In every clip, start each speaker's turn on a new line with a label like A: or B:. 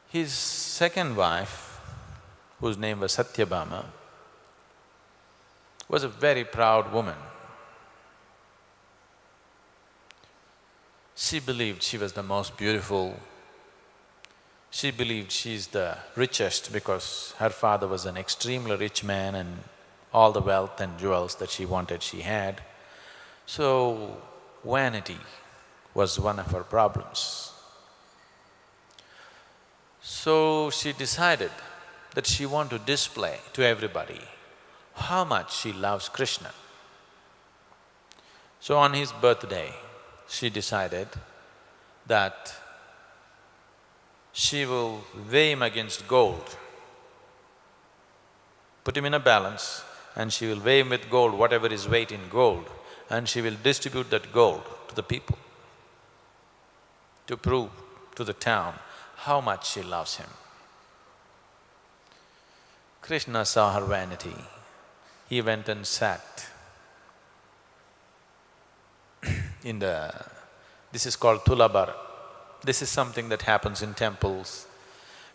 A: His second wife, whose name was Satyabhama, was a very proud woman. She believed she was the most beautiful. She believed she's the richest because her father was an extremely rich man and all the wealth and jewels that she wanted, she had. So, vanity was one of her problems. So she decided that she wanted to display to everybody how much she loves Krishna. So on his birthday, she decided that she will weigh him against gold, put him in a balance, and she will weigh him with gold, whatever is weight in gold, and she will distribute that gold to the people to prove to the town how much she loves him. Krishna saw her vanity. He went and sat in the… this is called Tulabara. This is something that happens in temples.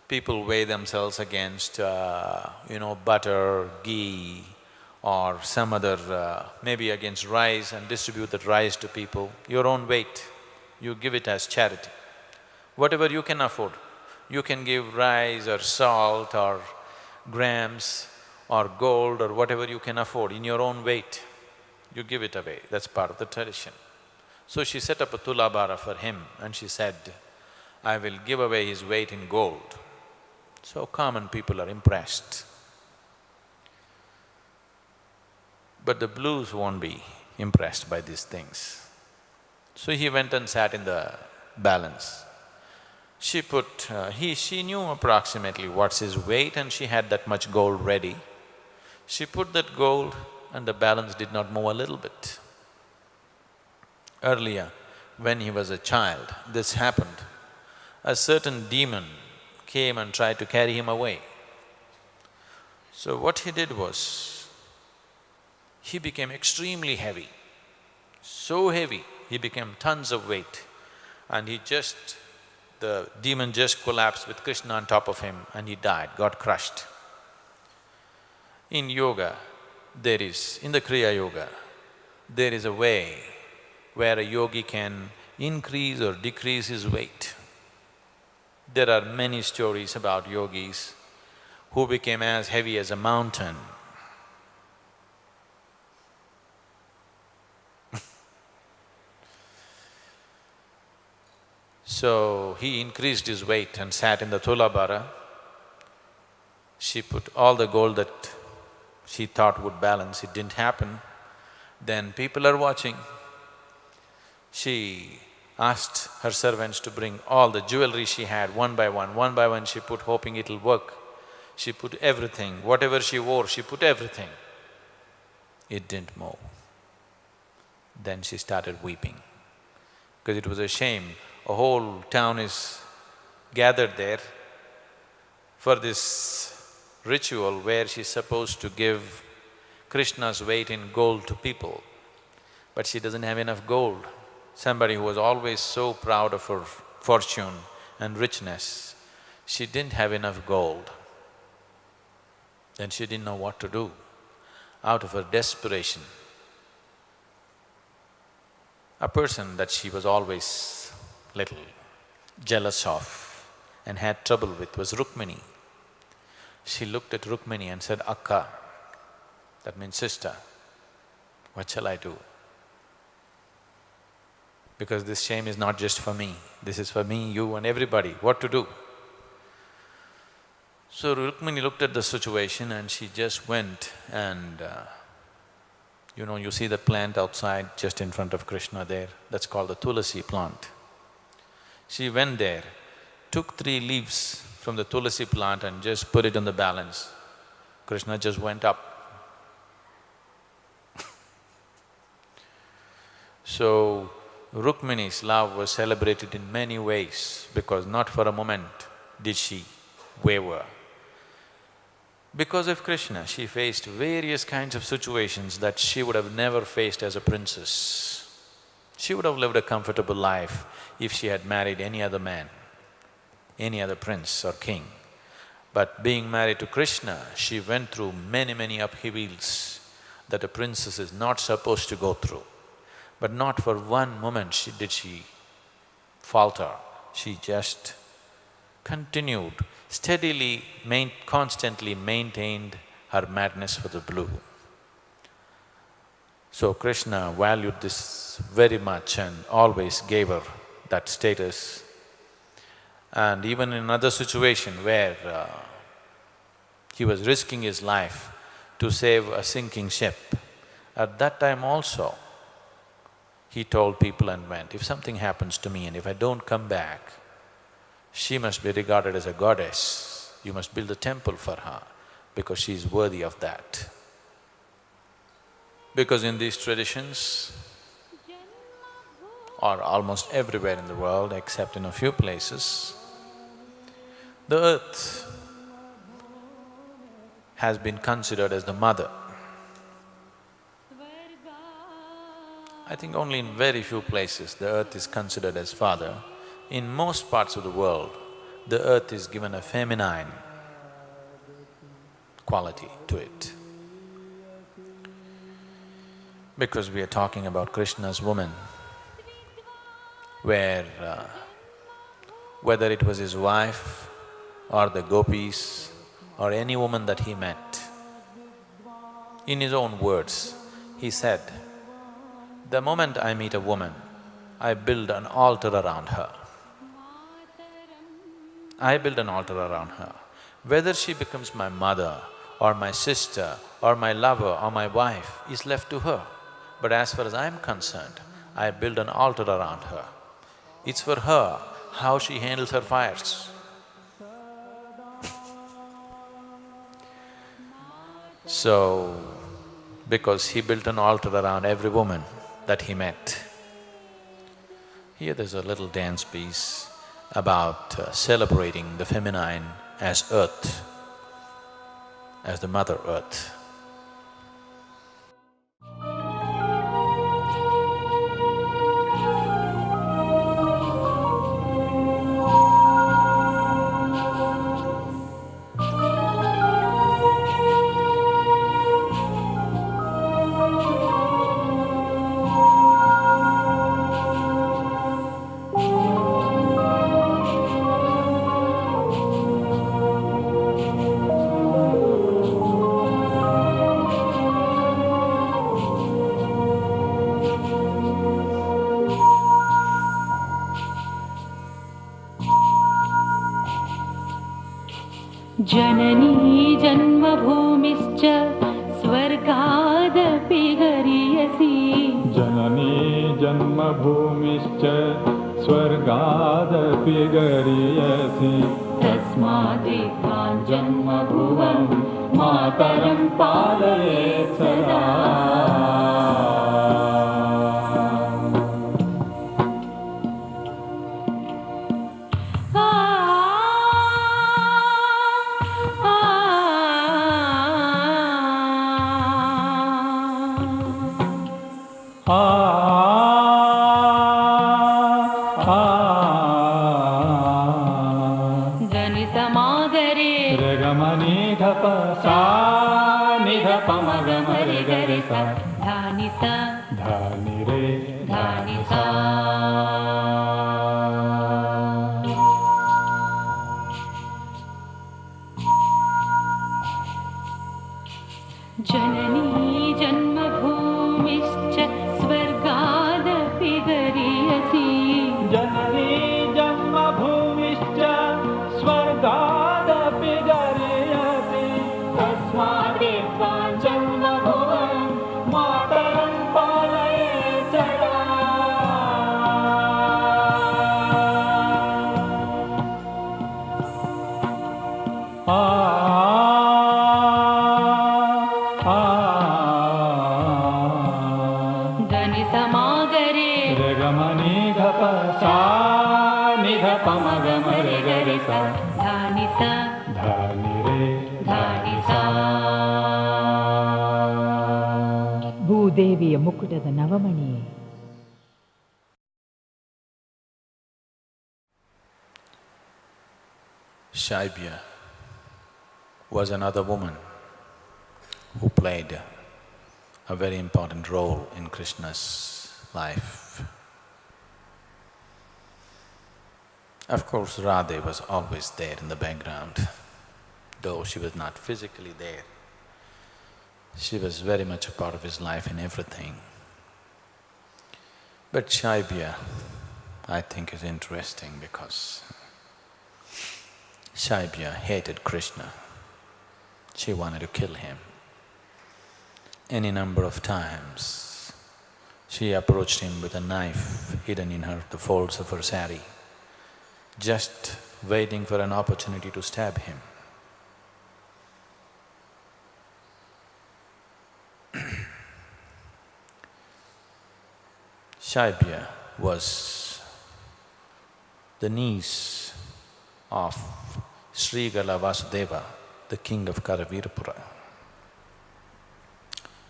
A: People weigh themselves against, butter, ghee or some other… maybe against rice and distribute that rice to people. Your own weight, you give it as charity. Whatever you can afford, you can give rice or salt or grams or gold or whatever you can afford in your own weight, you give it away, that's part of the tradition. So she set up a tulabara for him and she said, I will give away his weight in gold. So common people are impressed. But the blues won't be impressed by these things. So he went and sat in the balance. She knew approximately what's his weight and she had that much gold ready. She put that gold and the balance did not move a little bit. Earlier, when he was a child, this happened. A certain demon came and tried to carry him away. So what he did was, he became extremely heavy, so heavy, he became tons of weight and the demon just collapsed with Krishna on top of him and he died, got crushed. In yoga, in the Kriya Yoga, there is a way where a yogi can increase or decrease his weight. There are many stories about yogis who became as heavy as a mountain. So, he increased his weight and sat in the tulabara. She put all the gold that she thought would balance, it didn't happen. Then people are watching. She asked her servants to bring all the jewelry she had one by one she put, hoping it'll work. She put everything, whatever she wore, she put everything. It didn't move. Then she started weeping, because it was a shame. A whole town is gathered there for this ritual where she's supposed to give Krishna's weight in gold to people, but she doesn't have enough gold. Somebody who was always so proud of her fortune and richness, she didn't have enough gold. Then she didn't know what to do. Out of her desperation, a person that she was always little jealous of and had trouble with was Rukmini. She looked at Rukmini and said, Akka, that means sister, what shall I do? Because this shame is not just for me, this is for me, you and everybody, what to do? So Rukmini looked at the situation and she just went and you see the plant outside just in front of Krishna there, that's called the tulasi plant. She went there, took 3 leaves from the tulasi plant and just put it on the balance. Krishna just went up. So, Rukmini's love was celebrated in many ways because not for a moment did she waver. Because of Krishna, she faced various kinds of situations that she would have never faced as a princess. She would have lived a comfortable life if she had married any other man. any other prince or king. But being married to Krishna, she went through many upheavals that a princess is not supposed to go through. But not for one moment did she falter. She just continued, steadily, constantly maintained her madness for the blue. So Krishna valued this very much and always gave her that status. And even in another situation where he was risking his life to save a sinking ship, at that time also, he told people and went, if something happens to me and if I don't come back, she must be regarded as a goddess. You must build a temple for her because she is worthy of that. Because in these traditions, or almost everywhere in the world except in a few places, the earth has been considered as the mother. I think only in very few places the earth is considered as father. In most parts of the world, the earth is given a feminine quality to it. Because we are talking about Krishna's woman, where whether it was his wife or the gopis or any woman that he met, in his own words, he said, the moment I meet a woman, I build an altar around her. I build an altar around her. Whether she becomes my mother or my sister or my lover or my wife is left to her. But as far as I'm concerned, I build an altar around her. It's for her how she handles her fires. So, because he built an altar around every woman that he met. Here there's a little dance piece about celebrating the feminine as earth, as the mother earth.
B: जननी जन्मभूमिश्च स्वर्गादपि गरीयसी
C: जननी जन्मभूमिश्च स्वर्गादपि गरीयसी
B: तस्मादित्वां जन्मभुवं मातरं पालयेत् सदा जननी जन्मभूमिश्च स्वर्गादपि गरीयसी
C: जननी जन्मभूमिश्च स्वर्गादपि गरीयसी
B: तस्मादित्वां जन्मभुवं मातरं पालयेत् सदा
D: ಭೂದೇವಿಯ ಮುಕುಟದ ನವಮಣಿಯೇ.
A: Shaibya was another woman who played a very important role in Krishna's life. Of course, Radhe was always there in the background, though she was not physically there. She was very much a part of his life in everything. But Shaibya, I think, is interesting because Shaibya hated Krishna. She wanted to kill him. Any number of times, she approached him with a knife hidden in the folds of her sari, just waiting for an opportunity to stab him. Shaibya was the niece of Srigala Vasudeva, the king of Karavirapura.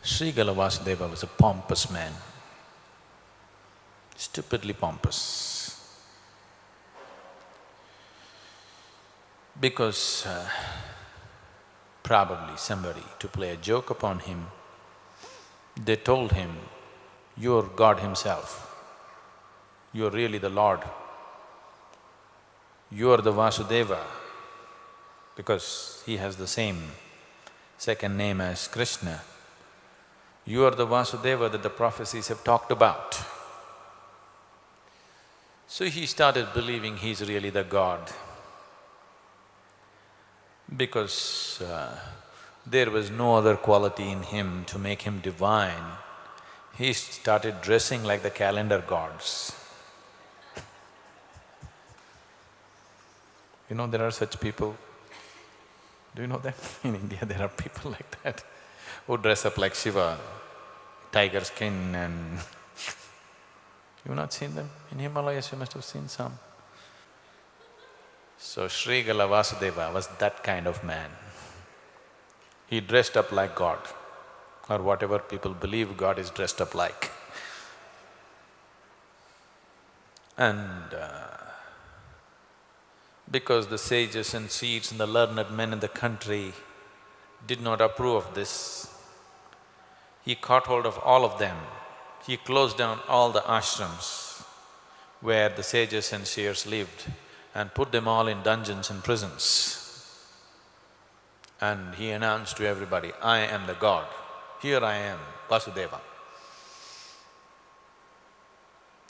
A: Srigala Vasudeva was a pompous man, stupidly pompous. Because probably somebody, to play a joke upon him, they told him, "You're God himself, you're really the Lord, you're the Vasudeva," because he has the same second name as Krishna. You are the Vasudeva that the prophecies have talked about. So he started believing he's really the God. Because there was no other quality in him to make him divine, he started dressing like the calendar gods. You know, there are such people. Do you know that? In India there are people like that who dress up like Shiva, tiger skin and… You've not seen them? In Himalayas you must have seen some. So Srigala Vasudeva was that kind of man. He dressed up like God, or whatever people believe God is dressed up like. And because the sages and seers and the learned men in the country did not approve of this, he caught hold of all of them. He closed down all the ashrams where the sages and seers lived and put them all in dungeons and prisons. And he announced to everybody, "I am the God, here I am, Vasudeva."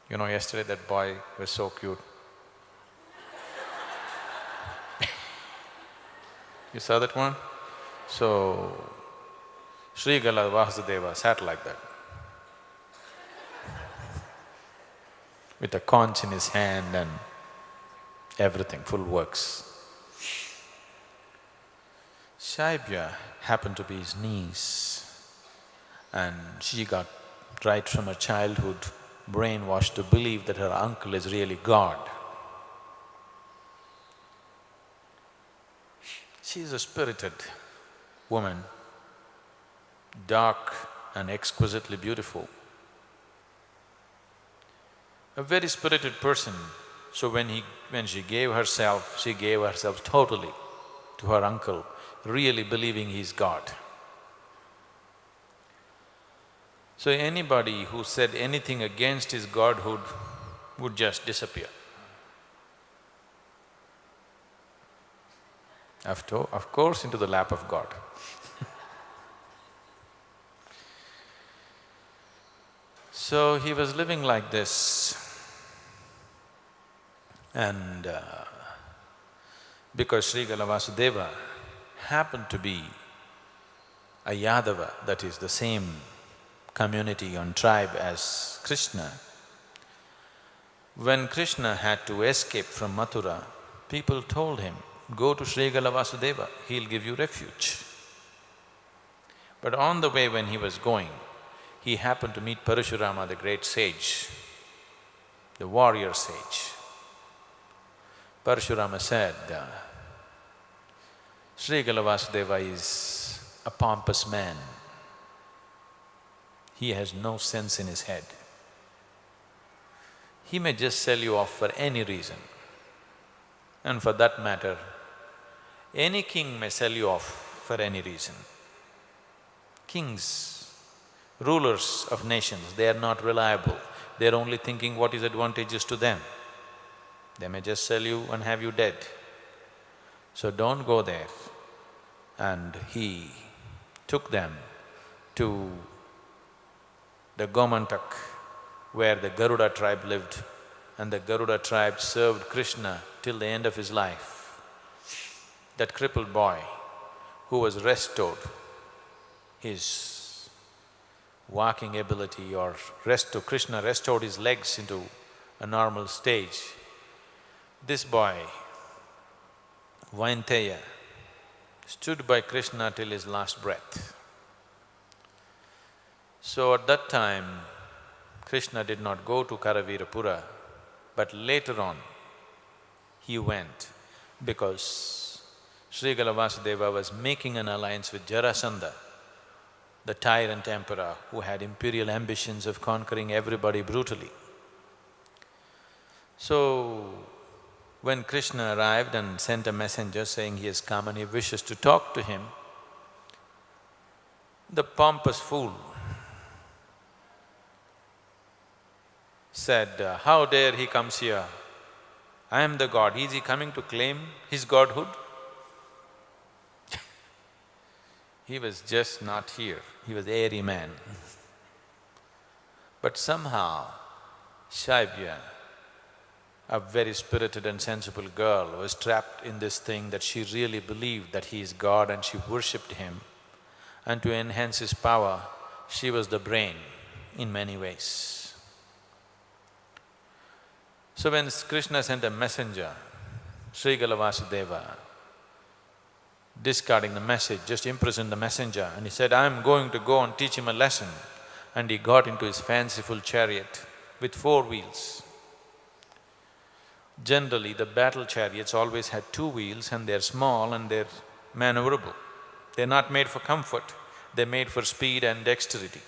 A: You know, yesterday that boy was so cute. You saw that one? So, Srigala Vasudeva sat like that, with a conch in his hand and everything, full works. Shaibya happened to be his niece, and she got right from her childhood brainwashed to believe that her uncle is really God. She is a spirited woman, dark and exquisitely beautiful. A very spirited person, so when she gave herself totally to her uncle, really believing he's God. So anybody who said anything against his godhood would just disappear. Of course, into the lap of God. So he was living like this, and because Srigala Vasudeva happened to be a Yadava, that is the same community and tribe as Krishna, when Krishna had to escape from Mathura, people told him, "Go to Srigala Vasudeva, he'll give you refuge." But on the way when he was going, he happened to meet Parashurama, the great sage, the warrior sage. Parashurama said, "Srigala Vasudeva is a pompous man. He has no sense in his head. He may just sell you off for any reason. And for that matter, Any king may sell you off for any reason. Kings, rulers of nations, they are not reliable. They're only thinking what is advantageous to them. They may just sell you and have you dead. So don't go there. And he took them to the Gomantak, where the Garuda tribe lived, and the Garuda tribe served Krishna till the end of his life. That crippled boy who was restored his walking ability or Krishna restored his legs into a normal stage. This boy, Vainteya, stood by Krishna till his last breath. So at that time, Krishna did not go to Karavirapura, but later on he went because Srigala Vasudeva was making an alliance with Jarasandha, the tyrant emperor who had imperial ambitions of conquering everybody brutally. So, when Krishna arrived and sent a messenger saying he has come and he wishes to talk to him, the pompous fool said, how dare he comes here? I am the god, is he coming to claim his godhood? He was just not here, he was airy man. But somehow, Shaibya, a very spirited and sensible girl, was trapped in this thing that she really believed that he is God and she worshipped him. And to enhance his power, she was the brain in many ways. So when Krishna sent a messenger, Srigala Vasudeva, discarding the message, just imprisoned the messenger and he said, I am going to go and teach him a lesson. And he got into his fanciful chariot with 4 wheels. Generally, the battle chariots always had 2 wheels and they're small and they're maneuverable. They're not made for comfort, they're made for speed and dexterity.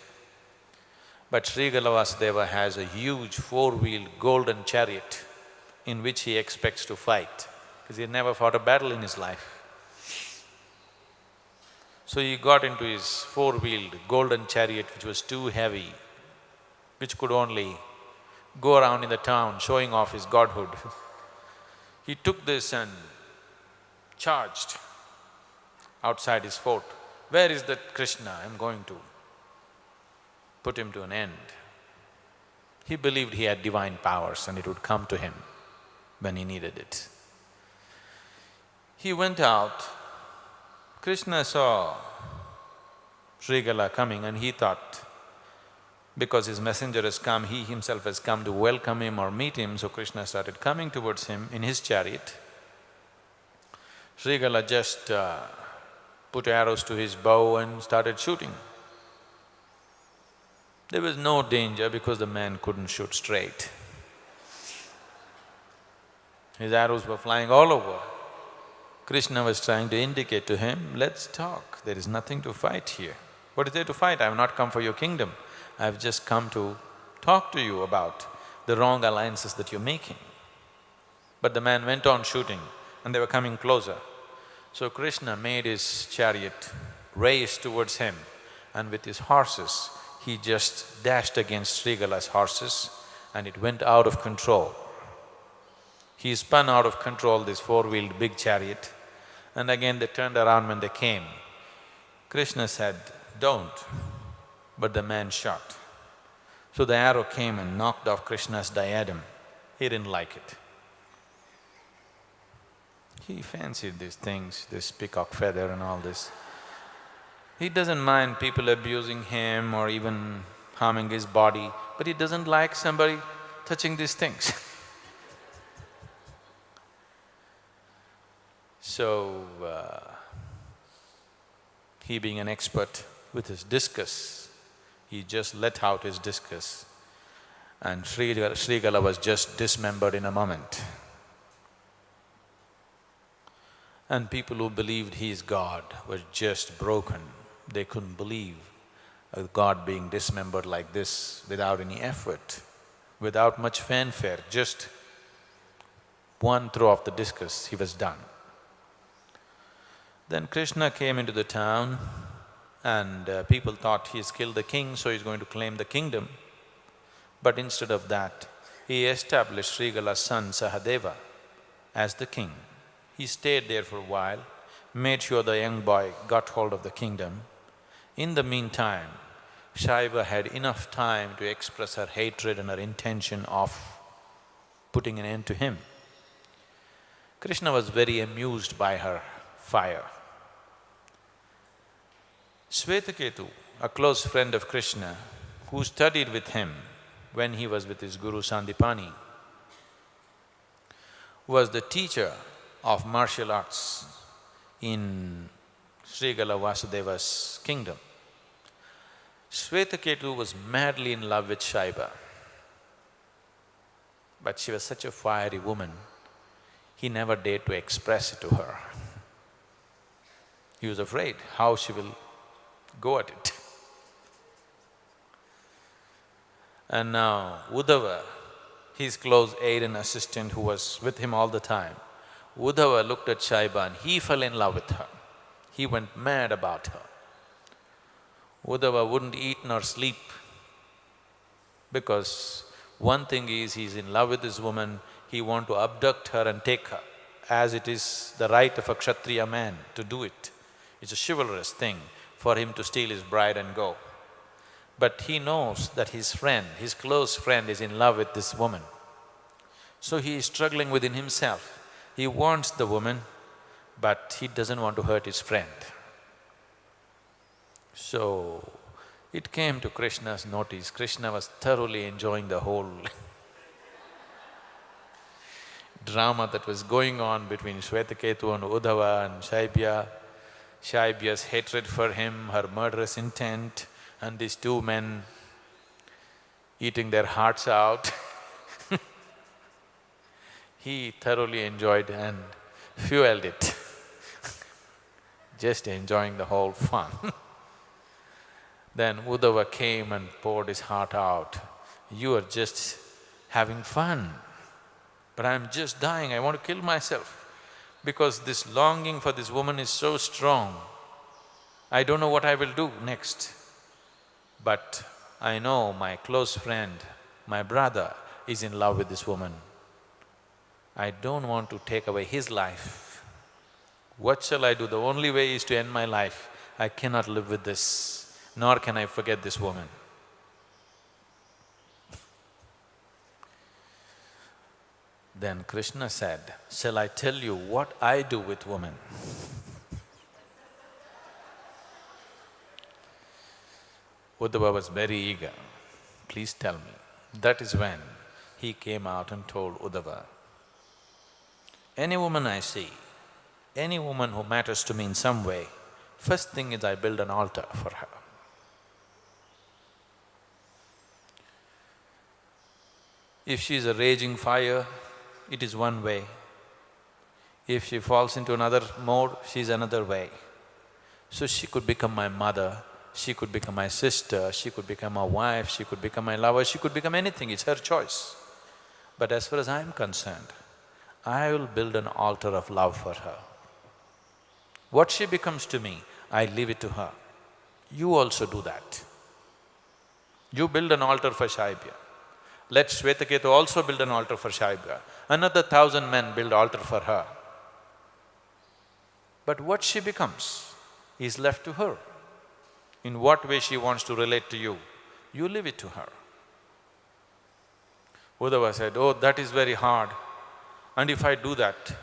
A: But Srigala Vasudeva has a huge 4-wheeled golden chariot in which he expects to fight, because he never fought a battle in his life. So he got into his 4-wheeled golden chariot which was too heavy, which could only go around in the town showing off his godhood. He took this and charged outside his fort. Where is that Krishna? I'm going to put him to an end. He believed he had divine powers and it would come to him when he needed it. He went out. Krishna saw Srigala coming and he thought, because his messenger has come, he himself has come to welcome him or meet him, so Krishna started coming towards him in his chariot. Srigala just put arrows to his bow and started shooting. There was no danger because the man couldn't shoot straight. His arrows were flying all over. Krishna was trying to indicate to him, let's talk, there is nothing to fight here. What is there to fight? I have not come for your kingdom. I have just come to talk to you about the wrong alliances that you're making. But the man went on shooting and they were coming closer. So Krishna made his chariot race towards him and with his horses, he just dashed against Srigala's horses and it went out of control. He spun out of control this 4-wheeled big chariot and again they turned around when they came. Krishna said, don't, but the man shot. So the arrow came and knocked off Krishna's diadem. He didn't like it. He fancied these things, this peacock feather and all this. He doesn't mind people abusing him or even harming his body, but he doesn't like somebody touching these things. So, he being an expert with his discus, he just let out his discus and Srigala was just dismembered in a moment. And people who believed he is God were just broken. They couldn't believe a God being dismembered like this without any effort, without much fanfare, just one throw of the discus, he was done. Then Krishna came into the town and people thought he's killed the king, so he's going to claim the kingdom. But instead of that, he established Srigala's son Sahadeva as the king. He stayed there for a while, made sure the young boy got hold of the kingdom. In the meantime, Shaiva had enough time to express her hatred and her intention of putting an end to him. Krishna was very amused by her fire. Swetaketu, a close friend of Krishna, who studied with him when he was with his guru Sandipani, was the teacher of martial arts in Srigala Vasudeva's kingdom. Swetaketu was madly in love with Shaiva, but she was such a fiery woman, he never dared to express it to her. He was afraid how she will go at it. And now Uddhava, his close aide and assistant who was with him all the time, Uddhava looked at Shaiva and he fell in love with her. He went mad about her. Uddhava wouldn't eat nor sleep because one thing is, he's in love with this woman, he want to abduct her and take her, as it is the right of a Kshatriya man to do it. It's a chivalrous thing for him to steal his bride and go. But he knows that his friend, his close friend is in love with this woman. So he is struggling within himself. He wants the woman, but he doesn't want to hurt his friend. So, it came to Krishna's notice. Krishna was thoroughly enjoying the whole drama that was going on between Swetaketu and Uddhava and Shaibya's hatred for him, her murderous intent, and these two men eating their hearts out. He thoroughly enjoyed and fueled it, just enjoying the whole fun. Then Uddhava came and poured his heart out. You are just having fun, but I'm just dying, I want to kill myself because this longing for this woman is so strong. I don't know what I will do next. But I know my close friend, my brother is in love with this woman. I don't want to take away his life. What shall I do? The only way is to end my life. I cannot live with this, nor can I forget this woman. Then Krishna said, shall I tell you what I do with women? Uddhava was very eager. Please tell me. That is when he came out and told Uddhava, any woman I see, any woman who matters to me in some way, first thing is I build an altar for her. If she is a raging fire, it is one way. If she falls into another mode, she is another way. So she could become my mother, she could become my sister, she could become my wife, she could become my lover, she could become anything, it's her choice. But as far as I'm concerned, I will build an altar of love for her. What she becomes to me, I leave it to her. You also do that. You build an altar for Shaibya. Let Swetaketu also build an altar for Shaibya. Another 1,000 men build altar for her. But what she becomes is left to her. In what way she wants to relate to you, you leave it to her. Uddhava said, oh, that is very hard, and if I do that,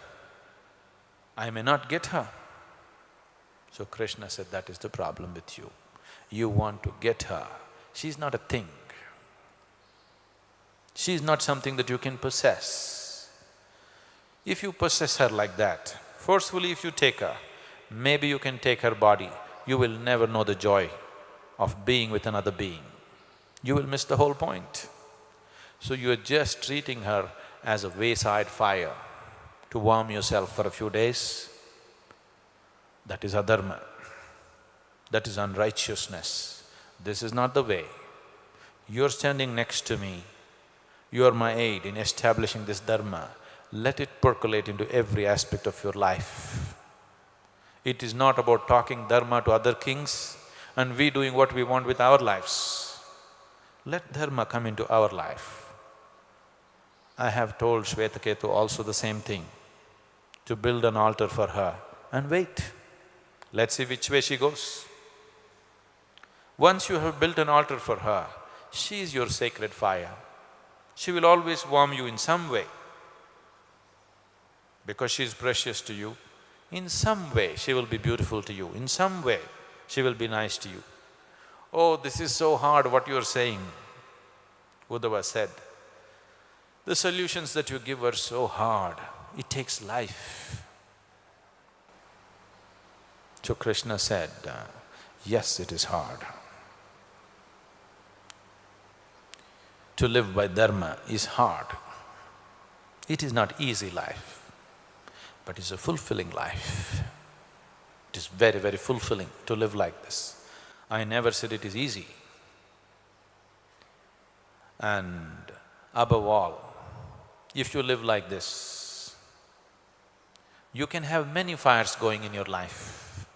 A: I may not get her. So Krishna said, that is the problem with you. You want to get her, she's not a thing. She's not something that you can possess. If you possess her like that, forcefully if you take her, maybe you can take her body, you will never know the joy of being with another being. You will miss the whole point. So you are just treating her as a wayside fire to warm yourself for a few days. That is adharma. That is unrighteousness. This is not the way. You're standing next to me, you are my aid in establishing this dharma. Let it percolate into every aspect of your life. It is not about talking dharma to other kings and we doing what we want with our lives. Let dharma come into our life. I have told Shvetaketu also the same thing, to build an altar for her and wait. Let's see which way she goes. Once you have built an altar for her, she is your sacred fire. She will always warm you in some way. Because she is precious to you, in some way she will be beautiful to you, in some way she will be nice to you. Oh, this is so hard what you are saying, Uddhava said. The solutions that you give are so hard, it takes life. So Krishna said, yes, it is hard. To live by dharma is hard. It is not easy life, but it's a fulfilling life. It is very, very fulfilling to live like this. I never said it is easy. And above all, if you live like this, you can have many fires going in your life.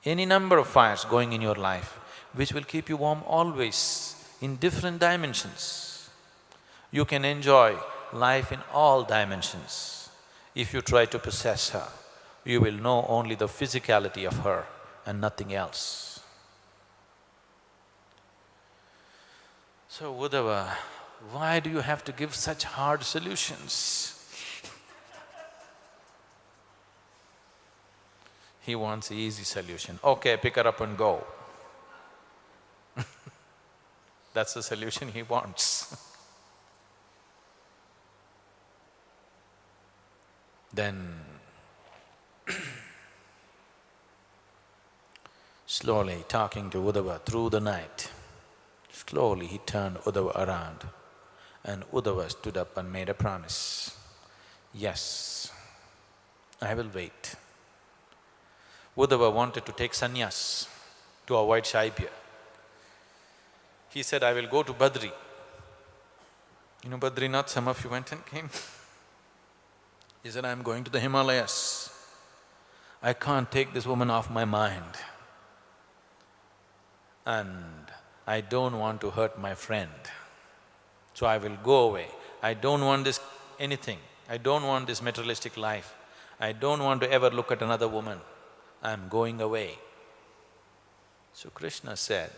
A: Any number of fires going in your life, which will keep you warm always in different dimensions. You can enjoy life in all dimensions. If you try to possess her, you will know only the physicality of her and nothing else. So Uddhava, why do you have to give such hard solutions? He wants an easy solution. Okay, pick her up and go. That's the solution he wants. Then slowly talking to Uddhava through the night, slowly he turned Uddhava around and Uddhava stood up and made a promise. Yes, I will wait. Uddhava wanted to take sannyas to avoid Shaibhya. He said, I will go to Badri. You know Badrinath, some of you went and came. He said, I am going to the Himalayas. I can't take this woman off my mind. And I don't want to hurt my friend. So I will go away. I don't want this anything. I don't want this materialistic life. I don't want to ever look at another woman. I am going away. So Krishna said,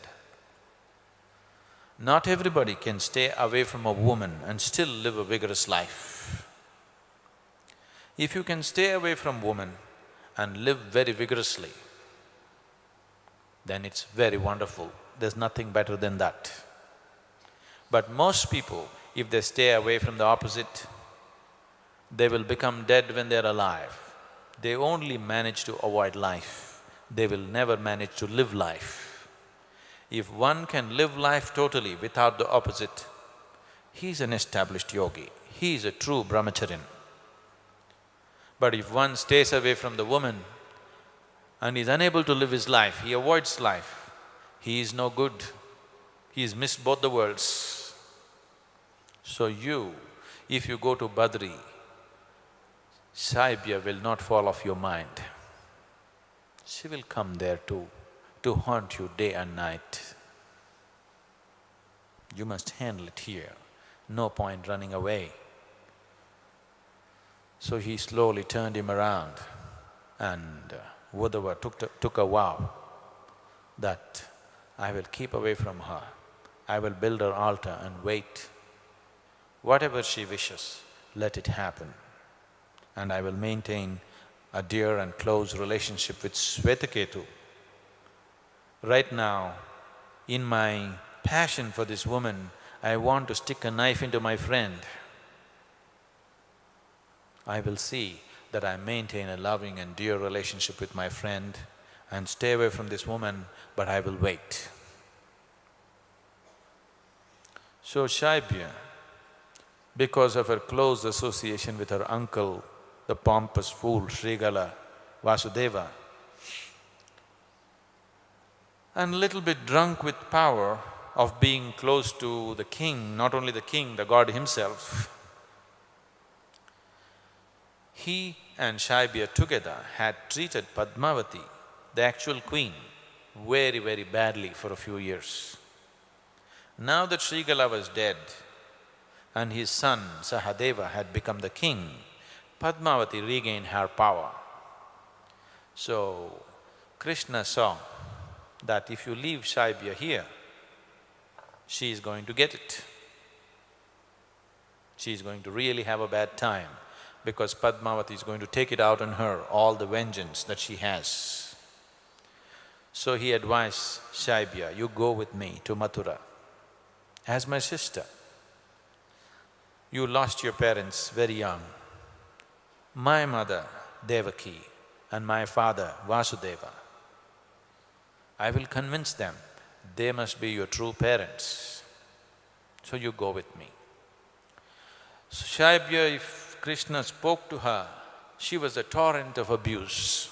A: not everybody can stay away from a woman and still live a vigorous life. If you can stay away from woman and live very vigorously, then it's very wonderful. There's nothing better than that. But most people, if they stay away from the opposite, they will become dead when they're alive. They only manage to avoid life. They will never manage to live life. If one can live life totally without the opposite, he's an established yogi, he is a true brahmacharyan. But if one stays away from the woman and is unable to live his life, he avoids life, he is no good, he's missed both the worlds. So you, if you go to Badri, Shaibhya will not fall off your mind. She will come there too, to haunt you day and night. You must handle it here, no point running away. So he slowly turned him around and Uddhava took a vow that I will keep away from her, I will build her altar and wait. Whatever she wishes, let it happen. And I will maintain a dear and close relationship with Shvetaketu. Right now, in my passion for this woman, I want to stick a knife into my friend. I will see that I maintain a loving and dear relationship with my friend and stay away from this woman, but I will wait. So Shaibhya, because of her close association with her uncle, the pompous fool Srigala Vasudeva, and little bit drunk with power of being close to the king, not only the king, the god himself, he and Shaibya together had treated Padmavati, the actual queen, very, very badly for a few years. Now that Srigala was dead and his son Sahadeva had become the king, Padmavati regained her power. So, Krishna saw that if you leave Shaibya here, she is going to get it. She is going to really have a bad time because Padmavati is going to take it out on her, all the vengeance that she has. So he advised Shaibya, you go with me to Mathura as my sister. You lost your parents very young. My mother, Devaki, and my father, Vasudeva, I will convince them they must be your true parents. So you go with me. So Shaibya, if Krishna spoke to her, she was a torrent of abuse.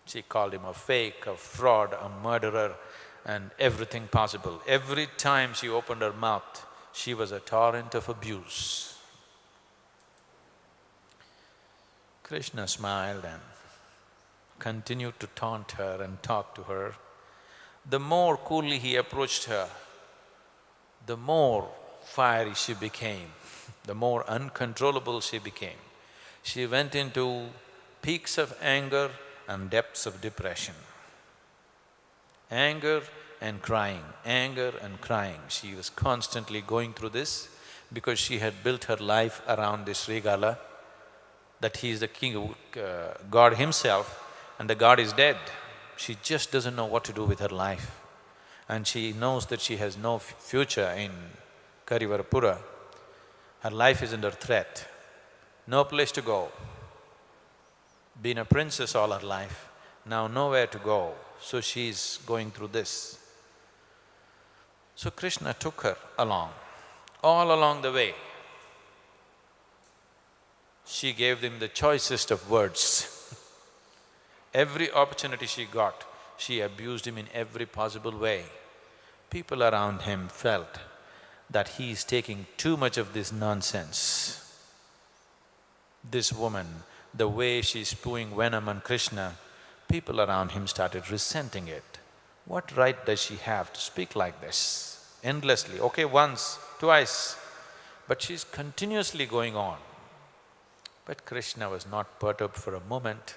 A: She called him a fake, a fraud, a murderer, and everything possible. Every time she opened her mouth, she was a torrent of abuse. Krishna smiled and continued to taunt her and talk to her. The more coolly he approached her, the more fiery she became, the more uncontrollable she became. She went into peaks of anger and depths of depression. Anger and crying, anger and crying. She was constantly going through this because she had built her life around this Srigala, that he is the king, God himself, and the God is dead. She just doesn't know what to do with her life. And she knows that she has no future in Karivarapura. Her life is under threat, no place to go. Been a princess all her life, now nowhere to go, so she's going through this. So Krishna took her along. All along the way, she gave him the choicest of words. Every opportunity she got, she abused him in every possible way. People around him felt that he is taking too much of this nonsense. This woman, the way she's spewing venom on Krishna, people around him started resenting it. What right does she have to speak like this, endlessly? Okay, once, twice, but she's continuously going on. But Krishna was not perturbed for a moment.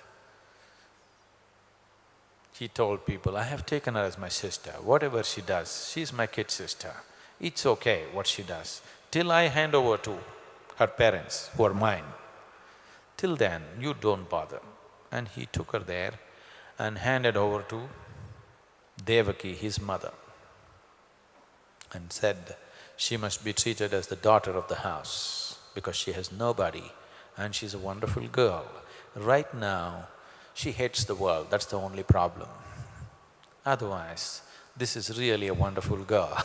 A: He told people, I have taken her as my sister, whatever she does, she's my kid sister. It's okay what she does, till I hand over to her parents who are mine. Till then, you don't bother. And he took her there and handed over to Devaki, his mother, and said she must be treated as the daughter of the house because she has nobody and she's a wonderful girl. Right now, she hates the world, that's the only problem. Otherwise, this is really a wonderful girl.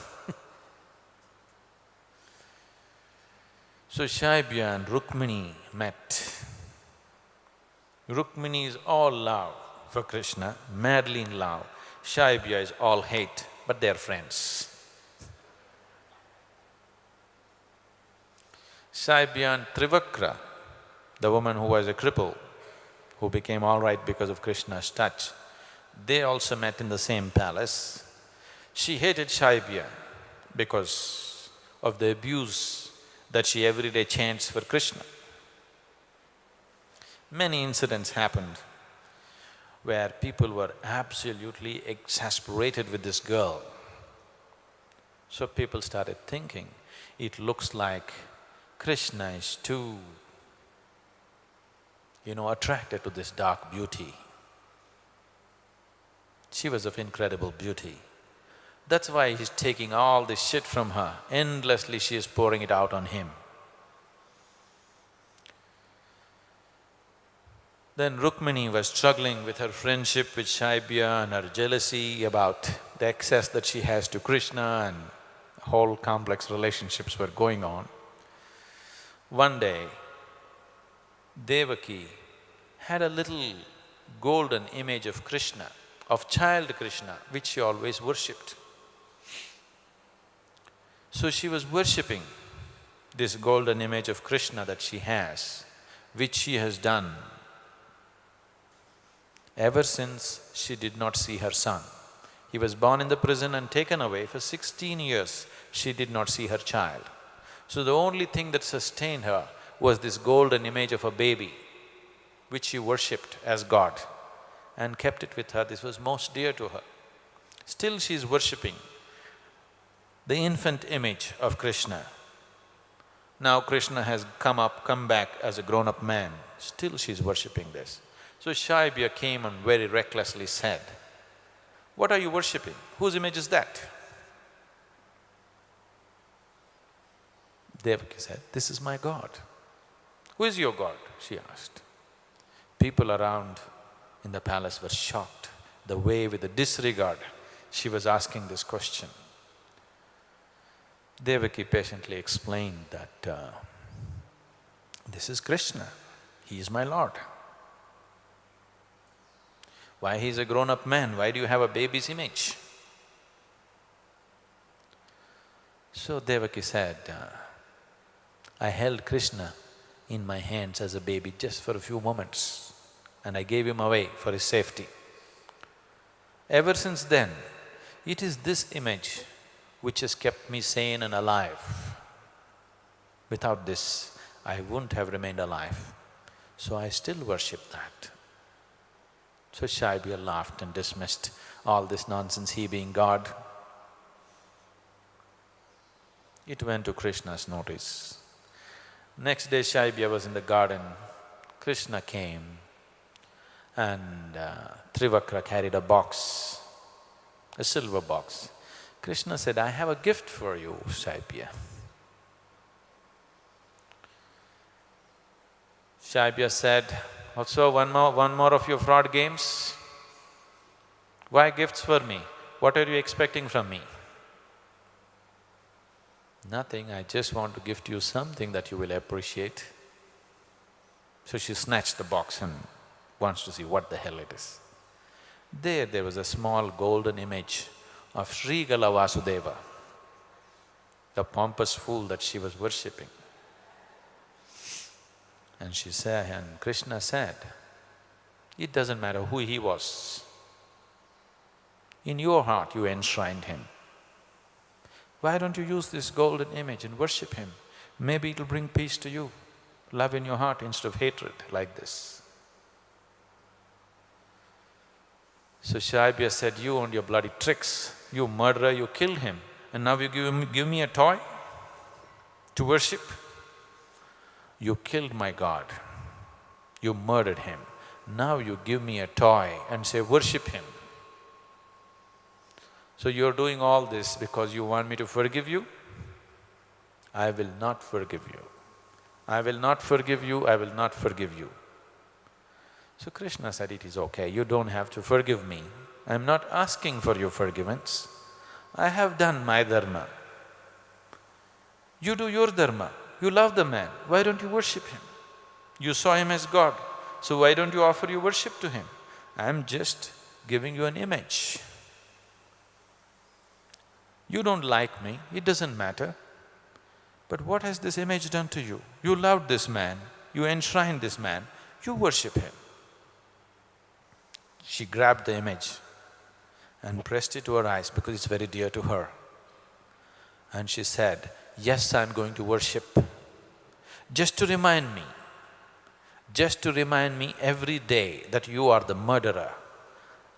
A: So Shaibya and Rukmini met. Rukmini is all love for Krishna, madly in love. Shaibya is all hate, but they're friends. Shaibya and Trivakra, the woman who was a cripple, who became all right because of Krishna's touch, they also met in the same palace. She hated Shaibya because of the abuse that she every day chants for Krishna. Many incidents happened where people were absolutely exasperated with this girl. So people started thinking, it looks like Krishna is too, attracted to this dark beauty. She was of incredible beauty. That's why he's taking all this shit from her. Endlessly she is pouring it out on him. Then Rukmini was struggling with her friendship with Shaibya and her jealousy about the access that she has to Krishna, and whole complex relationships were going on. One day, Devaki had a little golden image of Krishna, of child Krishna, which she always worshipped. So she was worshipping this golden image of Krishna that she has which she has done ever since she did not see her son. He was born in the prison and taken away. For 16 years, she did not see her child. So the only thing that sustained her was this golden image of a baby, which she worshipped as God and kept it with her. This was most dear to her. Still she is worshipping the infant image of Krishna. Now Krishna has come back as a grown-up man, still she is worshipping this. So Shaibya came and very recklessly said, "What are you worshipping? Whose image is that?" Devaki said, "This is my God." "Who is your God?" she asked. People around in the palace were shocked, the way with the disregard she was asking this question. Devaki patiently explained that this is Krishna, he is my Lord. Why he is a grown-up man, why do you have a baby's image? So Devaki said, I held Krishna in my hands as a baby just for a few moments and I gave him away for his safety. Ever since then, it is this image which has kept me sane and alive. Without this, I wouldn't have remained alive. So I still worship that. So Shaibya laughed and dismissed all this nonsense, he being God. It went to Krishna's notice. Next day Shaibya was in the garden, Krishna came and Trivakra carried a box, a silver box. Krishna said, "I have a gift for you, Shaibya." Shaibya said, "Also one more of your fraud games? Why gifts for me? What are you expecting from me?" "Nothing, I just want to gift you something that you will appreciate." So she snatched the box and wants to see what the hell it is. There was a small golden image of Srigala Vasudeva, the pompous fool that she was worshipping. And she said, and Krishna said, "It doesn't matter who he was. In your heart you enshrined him. Why don't you use this golden image and worship him? Maybe it'll bring peace to you, love in your heart instead of hatred like this." So Shaibya said, "You and your bloody tricks, you murderer, you killed him, and now you give me a toy to worship? You killed my God, you murdered him, now you give me a toy and say worship him. So you're doing all this because you want me to forgive you? I will not forgive you. I will not forgive you, I will not forgive you." So Krishna said, "It is okay, you don't have to forgive me. I'm not asking for your forgiveness. I have done my dharma. You do your dharma, you love the man, why don't you worship him? You saw him as God, so why don't you offer your worship to him? I'm just giving you an image. You don't like me, it doesn't matter. But what has this image done to you? You loved this man, you enshrined this man, you worship him." She grabbed the image and pressed it to her eyes because it's very dear to her. And she said, "Yes, I'm going to worship. Just to remind me every day that you are the murderer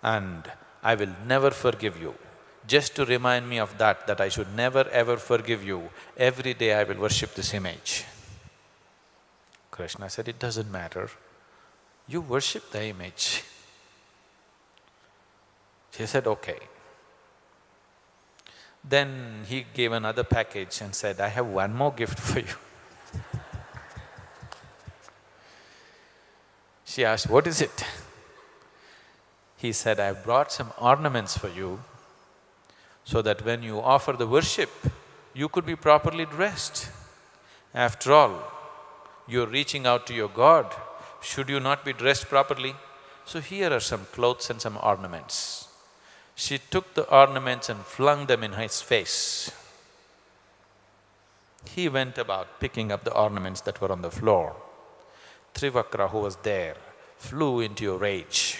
A: and I will never forgive you. Just to remind me of that I should never ever forgive you, every day I will worship this image." Krishna said, "It doesn't matter, you worship the image." She said, "Okay." Then he gave another package and said, "I have one more gift for you." She asked, "What is it?" He said, "I brought some ornaments for you so that when you offer the worship, you could be properly dressed. After all, you're reaching out to your God, should you not be dressed properly? So here are some clothes and some ornaments." She took the ornaments and flung them in his face. He went about picking up the ornaments that were on the floor. Trivakra, who was there, flew into a rage.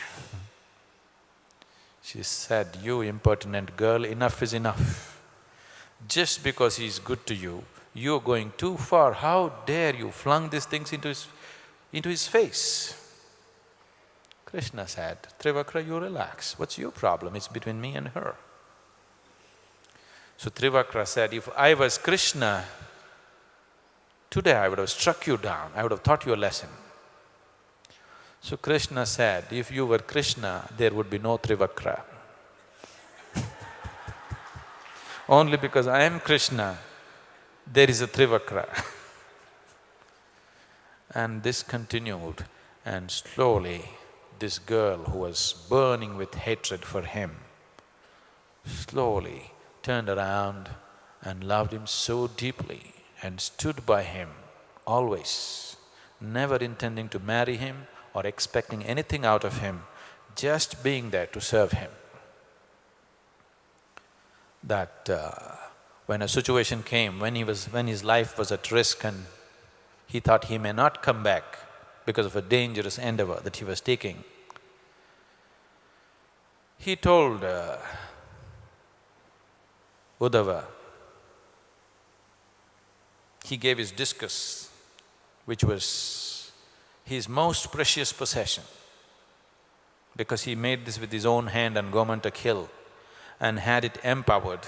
A: She said, "You impertinent girl, enough is enough. Just because he's good to you, you're going too far. How dare you flung these things into his face?" Krishna said, "Trivakra, you relax. What's your problem? It's between me and her." So Trivakra said, "If I was Krishna, today I would have struck you down, I would have taught you a lesson." So Krishna said, "If you were Krishna, there would be no Trivakra. Only because I am Krishna, there is a Trivakra." And this continued, and slowly this girl who was burning with hatred for him slowly turned around and loved him so deeply and stood by him always, never intending to marry him or expecting anything out of him, just being there to serve him. That when a situation came, when his life was at risk and he thought he may not come back because of a dangerous endeavor that he was taking, he told Uddhava, he gave his discus, which was his most precious possession, because he made this with his own hand on Gomantak Hill and had it empowered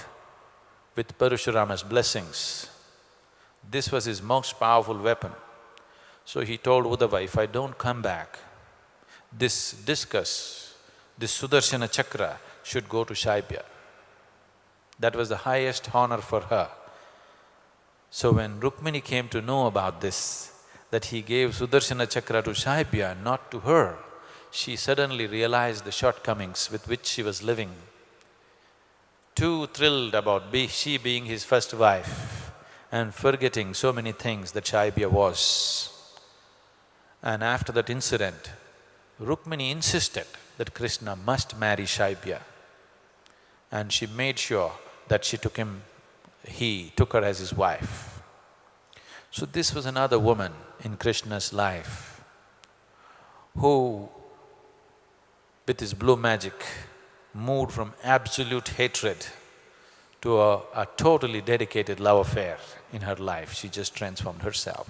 A: with Parashurama's blessings. This was his most powerful weapon. So he told Uddhava, "If I don't come back, this discus, this Sudarshana Chakra should go to Shaibya." That was the highest honor for her. So when Rukmini came to know about this, that he gave Sudarshana Chakra to Shaibya, not to her, she suddenly realized the shortcomings with which she was living. Too thrilled about she being his first wife and forgetting so many things that Shaibya was. And after that incident, Rukmini insisted that Krishna must marry Shaibya, and she made sure that he took her as his wife. So this was another woman in Krishna's life who, with his blue magic, moved from absolute hatred to a totally dedicated love affair in her life. She just transformed herself.